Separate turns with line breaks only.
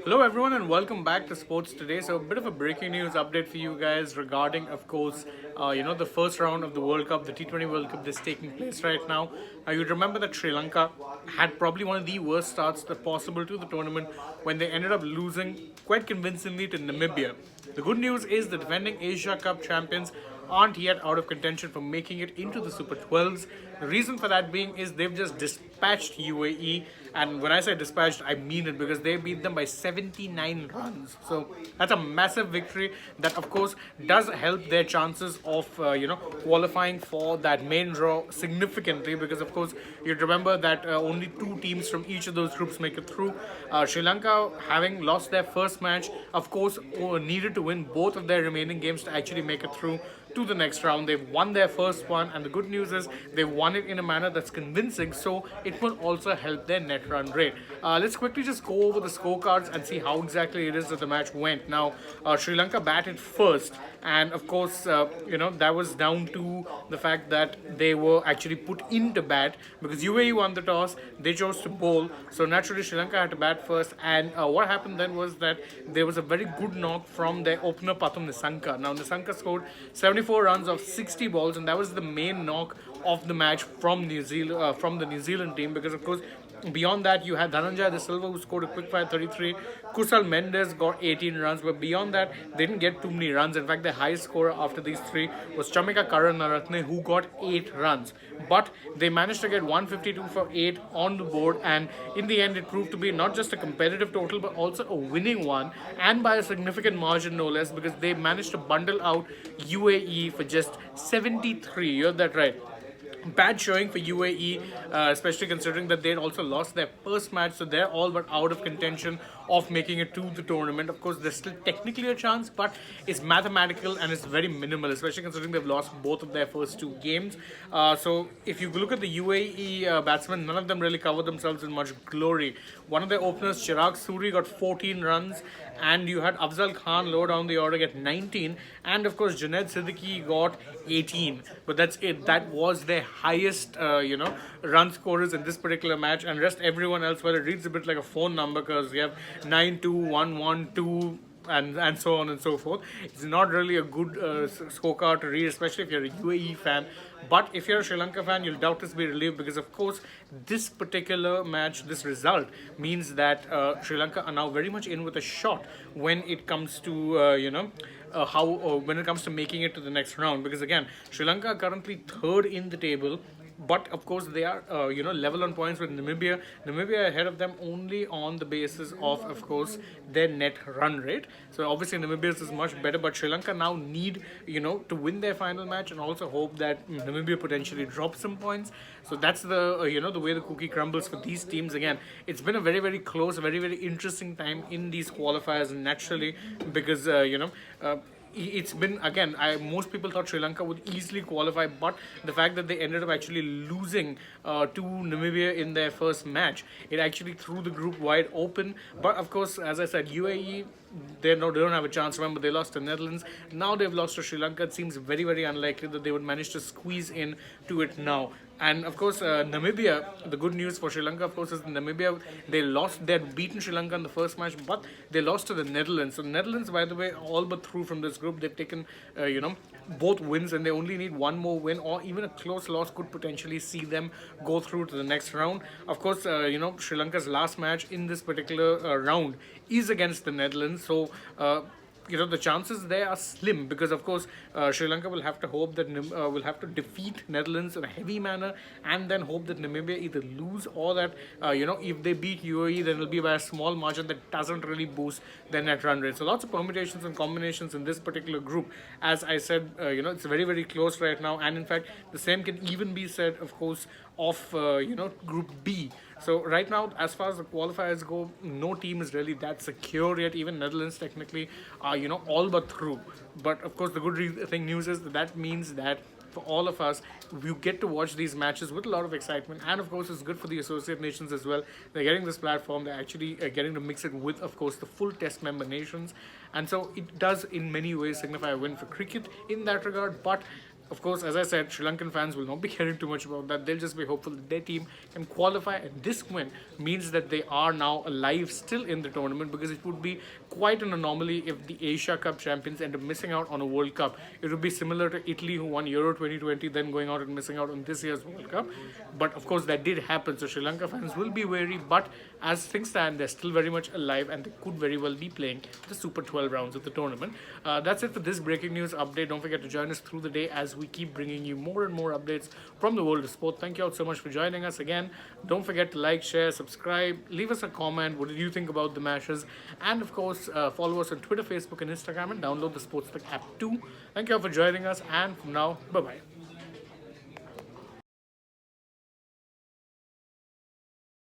Hello everyone and welcome back to Sports Today. So a bit of a breaking news update for you guys regarding, of course, the first round of the World Cup, the T20 World Cup that's taking place right now. You'd remember that Sri Lanka had probably one of the worst starts that possible to the tournament when they ended up losing quite convincingly to Namibia. The good news is the defending Asia Cup champions aren't yet out of contention for making it into the Super 12s. The reason for that being is they've just dispatched UAE, and when I say dispatched, I mean it because they beat them by 79 runs. So that's a massive victory that, of course, does help their chances of qualifying for that main draw significantly. Because, of course, you'd remember that only two teams from each of those groups make it through. Sri Lanka, having lost their first match, of course, needed to win both of their remaining games to actually make it through to the next round. They've won their first one, and the good news is they've won it in a manner that's convincing, so it will also help their net run rate. Let's quickly just go over the scorecards and see how exactly it is that the match went. Now, Sri Lanka batted first, and of course, that was down to the fact that they were actually put into bat because UAE won the toss, they chose to bowl, so naturally Sri Lanka had to bat first. And what happened then was that there was a very good knock from their opener Pathum Nissanka. Now, Nissanka scored 74 runs of 60 balls, and that was the main knock of the match from New Zealand, from the New Zealand team, because of course beyond that you had Dhananjaya De Silva, who scored a quick fire 33. Kusal Mendes got 18 runs, but beyond that they didn't get too many runs. In fact, the highest scorer after these three was Chamika Karunaratne, who got 8 runs, but they managed to get 152 for 8 on the board, and in the end it proved to be not just a competitive total but also a winning one, and by a significant margin no less, because they managed to bundle out UAE for just 73. You heard that right. Bad showing for UAE, especially considering that they'd also lost their first match, so they're all but out of contention of making it to the tournament. Of course, there's still technically a chance, but it's mathematical and it's very minimal, especially considering they've lost both of their first two games. So if you look at the UAE batsmen, none of them really covered themselves in much glory. One of their openers, Chirag Suri, got 14 runs, and you had Afzal Khan lower down the order get 19, and of course Junaid Siddiqui got 18. But that's it. That was their highest, run scorers in this particular match, and rest everyone else, well, it reads a bit like a phone number because you have 9-2-1-1-2 and so on and so forth. It's not really a good scorecard to read, especially if you're a UAE fan. But if you're a Sri Lanka fan, you'll doubtless be relieved because, of course, this particular match, this result means that Sri Lanka are now very much in with a shot when it comes to when it comes to making it to the next round. Because again, Sri Lanka are currently third in the table, but of course they are level on points with Namibia. Namibia ahead of them only on the basis of course their net run rate. So obviously Namibia's is much better, but Sri Lanka now need to win their final match and also hope that Namibia potentially drops some points. So that's the the way the cookie crumbles for these teams. Again, it's been a very very close, very very interesting time in these qualifiers, naturally, because it's been, again, most people thought Sri Lanka would easily qualify, but the fact that they ended up actually losing to Namibia in their first match, it actually threw the group wide open. But of course, as I said, UAE, they don't have a chance. Remember, they lost to Netherlands. Now they've lost to Sri Lanka. It seems very very unlikely that they would manage to squeeze in to it now. And of course, Namibia, the good news for Sri Lanka, of course, is Namibia, they had beaten Sri Lanka in the first match, but they lost to the Netherlands. So, Netherlands, by the way, all but through from this group. They've taken, both wins, and they only need one more win, or even a close loss could potentially see them go through to the next round. Of course, Sri Lanka's last match in this particular round is against the Netherlands. So, the chances there are slim, because of course Sri Lanka will have to hope that will have to defeat Netherlands in a heavy manner, and then hope that Namibia either lose, or that if they beat UAE, then it'll be by a small margin that doesn't really boost their net run rate. So lots of permutations and combinations in this particular group. As I said, it's very very close right now, and in fact the same can even be said, of course, of Group B. So right now, as far as the qualifiers go, no team is really that secure yet. Even Netherlands technically are all but through. But of course, the good news is that means that for all of us, we get to watch these matches with a lot of excitement, and of course it's good for the associate nations as well. They're getting this platform, they're actually getting to mix it with, of course, the full test member nations, and so it does in many ways signify a win for cricket in that regard. But Of course, as I said, Sri Lankan fans will not be caring too much about that. They'll just be hopeful that their team can qualify, and this win means that they are now alive still in the tournament, because it would be quite an anomaly if the Asia Cup champions end up missing out on a World Cup. It would be similar to Italy, who won Euro 2020, then going out and missing out on this year's World Cup. But of course, that did happen, so Sri Lanka fans will be wary. But as things stand, they're still very much alive, and they could very well be playing the Super 12 rounds of the tournament. That's it for this breaking news update. Don't forget to join us through the day as we keep bringing you more and more updates from the world of sport. Thank you all so much for joining us again. Don't forget to like, share, subscribe, leave us a comment. What did you think about the matches? And of course, follow us on Twitter, Facebook, and Instagram, and download the SportsTech app too. Thank you all for joining us, and from now, bye bye.